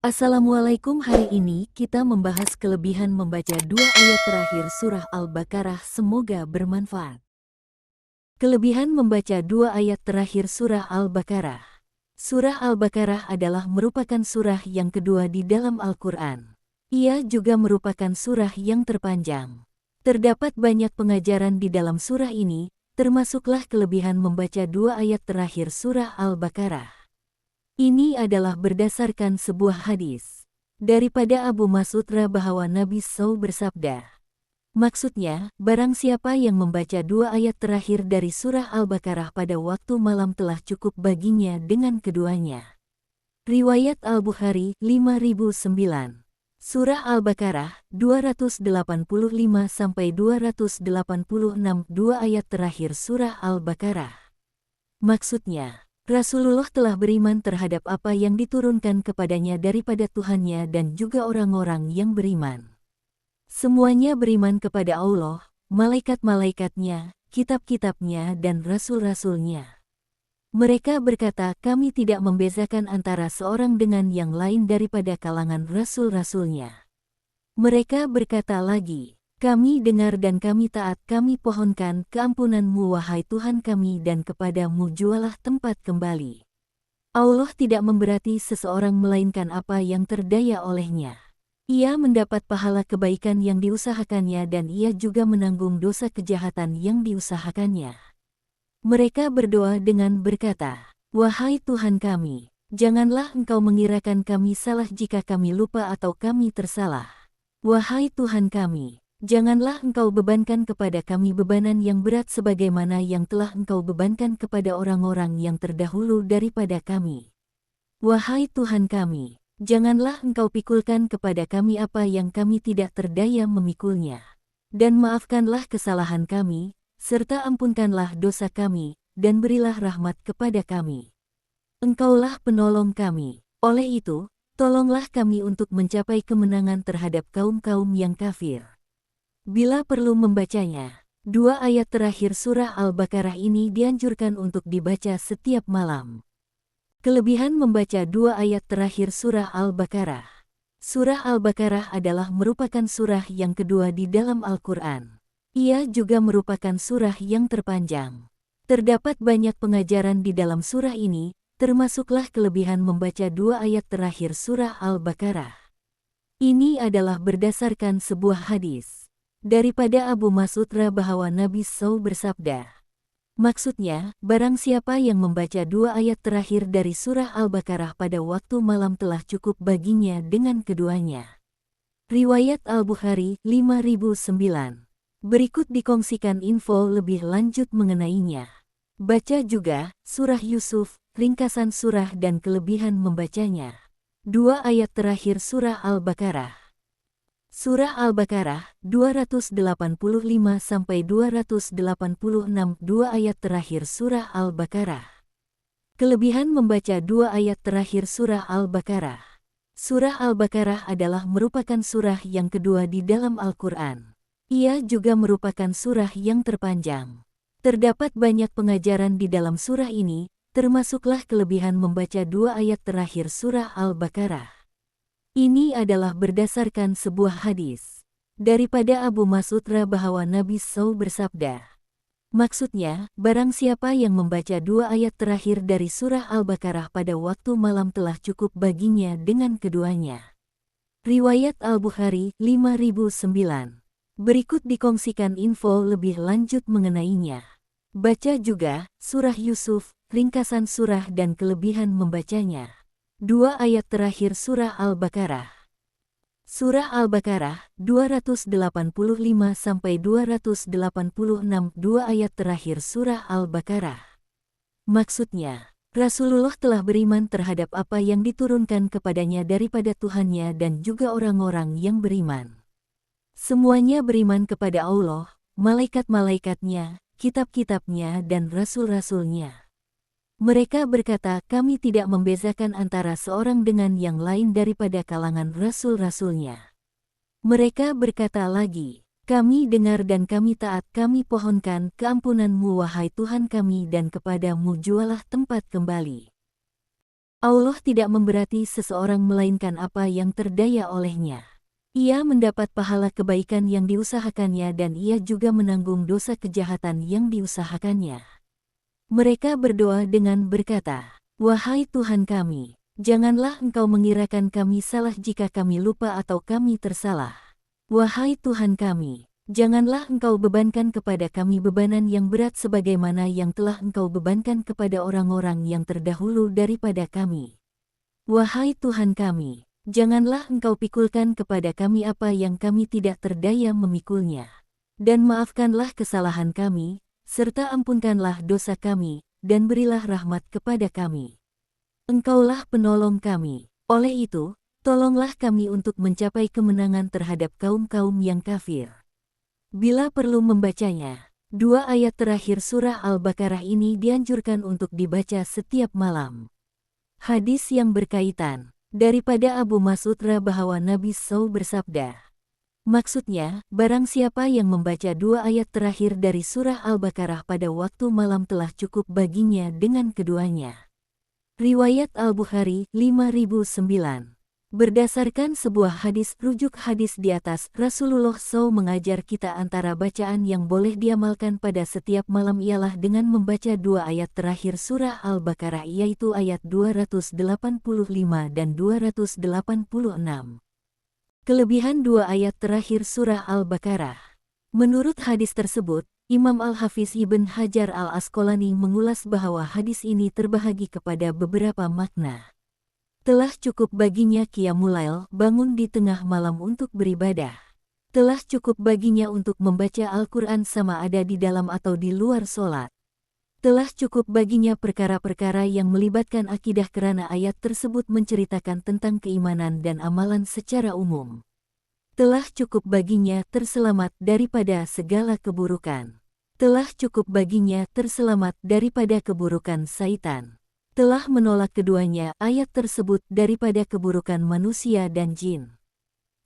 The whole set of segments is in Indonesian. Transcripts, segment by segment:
Assalamualaikum, hari ini kita membahas kelebihan membaca dua ayat terakhir surah Al-Baqarah, semoga bermanfaat. Kelebihan membaca dua ayat terakhir surah Al-Baqarah. Surah Al-Baqarah adalah merupakan surah yang kedua di dalam Al-Quran. Ia juga merupakan surah yang terpanjang. Terdapat banyak pengajaran di dalam surah ini, termasuklah kelebihan membaca dua ayat terakhir surah Al-Baqarah. Ini adalah berdasarkan sebuah hadis daripada Abu Mas'ud bahwa Nabi SAW bersabda. Maksudnya, barang siapa yang membaca dua ayat terakhir dari surah Al-Baqarah pada waktu malam telah cukup baginya dengan keduanya. Riwayat Al-Bukhari 5009. Surah Al-Baqarah 285-286, dua ayat terakhir surah Al-Baqarah. Maksudnya, Rasulullah telah beriman terhadap apa yang diturunkan kepadanya daripada Tuhannya dan juga orang-orang yang beriman. Semuanya beriman kepada Allah, malaikat-malaikatnya, kitab-kitabnya dan rasul-rasulnya. Mereka berkata, kami tidak membezakan antara seorang dengan yang lain daripada kalangan rasul-rasulnya. Mereka berkata lagi, kami dengar dan kami taat, kami pohonkan keampunan-Mu wahai Tuhan kami dan kepadamu jualah tempat kembali. Allah tidak memberati seseorang melainkan apa yang terdaya olehnya. Ia mendapat pahala kebaikan yang diusahakannya dan ia juga menanggung dosa kejahatan yang diusahakannya. Mereka berdoa dengan berkata, wahai Tuhan kami, janganlah Engkau mengirakan kami salah jika kami lupa atau kami tersalah. Wahai Tuhan kami, janganlah Engkau bebankan kepada kami bebanan yang berat sebagaimana yang telah Engkau bebankan kepada orang-orang yang terdahulu daripada kami. Wahai Tuhan kami, janganlah Engkau pikulkan kepada kami apa yang kami tidak terdaya memikulnya. Dan maafkanlah kesalahan kami, serta ampunkanlah dosa kami, dan berilah rahmat kepada kami. Engkaulah penolong kami. Oleh itu, tolonglah kami untuk mencapai kemenangan terhadap kaum-kaum yang kafir. Bila perlu membacanya, dua ayat terakhir surah Al-Baqarah ini dianjurkan untuk dibaca setiap malam. Kelebihan membaca dua ayat terakhir surah Al-Baqarah. Surah Al-Baqarah adalah merupakan surah yang kedua di dalam Al-Quran. Ia juga merupakan surah yang terpanjang. Terdapat banyak pengajaran di dalam surah ini, termasuklah kelebihan membaca dua ayat terakhir surah Al-Baqarah. Ini adalah berdasarkan sebuah hadis daripada Abu Mas'ud bahwa Nabi SAW bersabda. Maksudnya, barang siapa yang membaca dua ayat terakhir dari surah Al-Baqarah pada waktu malam telah cukup baginya dengan keduanya. Riwayat Al-Bukhari 5009. Berikut dikongsikan info lebih lanjut mengenainya. Baca juga surah Yusuf, ringkasan surah dan kelebihan membacanya. Dua ayat terakhir surah Al-Baqarah. Surah Al-Baqarah 285-286, dua ayat terakhir surah Al-Baqarah. Kelebihan membaca dua ayat terakhir surah Al-Baqarah. Surah Al-Baqarah adalah merupakan surah yang kedua di dalam Al-Quran. Ia juga merupakan surah yang terpanjang. Terdapat banyak pengajaran di dalam surah ini, termasuklah kelebihan membaca dua ayat terakhir surah Al-Baqarah. Ini adalah berdasarkan sebuah hadis daripada Abu Mas'ud bahwa Nabi SAW bersabda. Maksudnya, barang siapa yang membaca dua ayat terakhir dari surah Al-Baqarah pada waktu malam telah cukup baginya dengan keduanya. Riwayat Al-Bukhari 5009. Berikut dikongsikan info lebih lanjut mengenainya. Baca juga surah Yusuf, ringkasan surah dan kelebihan membacanya. Dua ayat terakhir surah Al-Baqarah. Surah Al-Baqarah 285-286, dua ayat terakhir surah Al-Baqarah. Maksudnya, Rasulullah telah beriman terhadap apa yang diturunkan kepadanya daripada Tuhannya dan juga orang-orang yang beriman. Semuanya beriman kepada Allah, malaikat-malaikatnya, kitab-kitabnya dan rasul-rasulnya. Mereka berkata, kami tidak membezakan antara seorang dengan yang lain daripada kalangan rasul-rasulnya. Mereka berkata lagi, kami dengar dan kami taat, kami pohonkan keampunan-Mu wahai Tuhan kami dan kepadamu jualah tempat kembali. Allah tidak memberati seseorang melainkan apa yang terdaya olehnya. Ia mendapat pahala kebaikan yang diusahakannya dan ia juga menanggung dosa kejahatan yang diusahakannya. Mereka berdoa dengan berkata, "Wahai Tuhan kami, janganlah Engkau mengirakan kami salah jika kami lupa atau kami tersalah. Wahai Tuhan kami, janganlah Engkau bebankan kepada kami bebanan yang berat sebagaimana yang telah Engkau bebankan kepada orang-orang yang terdahulu daripada kami. Wahai Tuhan kami, janganlah Engkau pikulkan kepada kami apa yang kami tidak terdaya memikulnya. Dan maafkanlah kesalahan kami, serta ampunkanlah dosa kami, dan berilah rahmat kepada kami. Engkaulah penolong kami. Oleh itu, tolonglah kami untuk mencapai kemenangan terhadap kaum-kaum yang kafir." Bila perlu membacanya, 2 ayat terakhir surah Al-Baqarah ini dianjurkan untuk dibaca setiap malam. Hadis yang berkaitan, daripada Abu Mas'ud bahwa Nabi SAW bersabda, maksudnya, barang siapa yang membaca 2 ayat terakhir dari surah Al-Baqarah pada waktu malam telah cukup baginya dengan keduanya. Riwayat Al-Bukhari 5009. Berdasarkan sebuah hadis rujuk hadis di atas, Rasulullah SAW mengajar kita antara bacaan yang boleh diamalkan pada setiap malam ialah dengan membaca 2 ayat terakhir surah Al-Baqarah yaitu ayat 285 dan 286. Kelebihan 2 ayat terakhir surah Al-Baqarah. Menurut hadis tersebut, Imam Al-Hafiz Ibn Hajar Al-Asqalani mengulas bahwa hadis ini terbahagi kepada beberapa makna. Telah cukup baginya qiyamul lail, bangun di tengah malam untuk beribadah. Telah cukup baginya untuk membaca Al-Quran sama ada di dalam atau di luar sholat. Telah cukup baginya perkara-perkara yang melibatkan akidah kerana ayat tersebut menceritakan tentang keimanan dan amalan secara umum. Telah cukup baginya terselamat daripada segala keburukan. Telah cukup baginya terselamat daripada keburukan syaitan. Telah menolak keduanya ayat tersebut daripada keburukan manusia dan jin.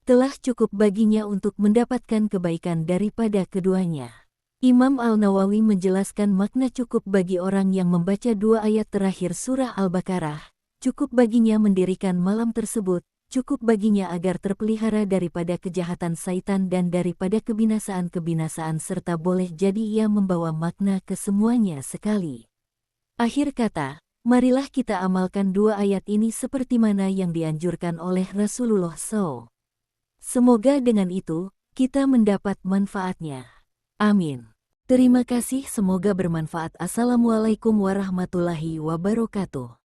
Telah cukup baginya untuk mendapatkan kebaikan daripada keduanya. Imam Al-Nawawi menjelaskan makna cukup bagi orang yang membaca 2 ayat terakhir surah Al-Baqarah. Cukup baginya mendirikan malam tersebut, cukup baginya agar terpelihara daripada kejahatan syaitan dan daripada kebinasaan-kebinasaan serta boleh jadi ia membawa makna kesemuanya sekali. Akhir kata, marilah kita amalkan 2 ayat ini seperti mana yang dianjurkan oleh Rasulullah SAW. Semoga dengan itu, kita mendapat manfaatnya. Amin. Terima kasih, semoga bermanfaat. Assalamualaikum warahmatullahi wabarakatuh.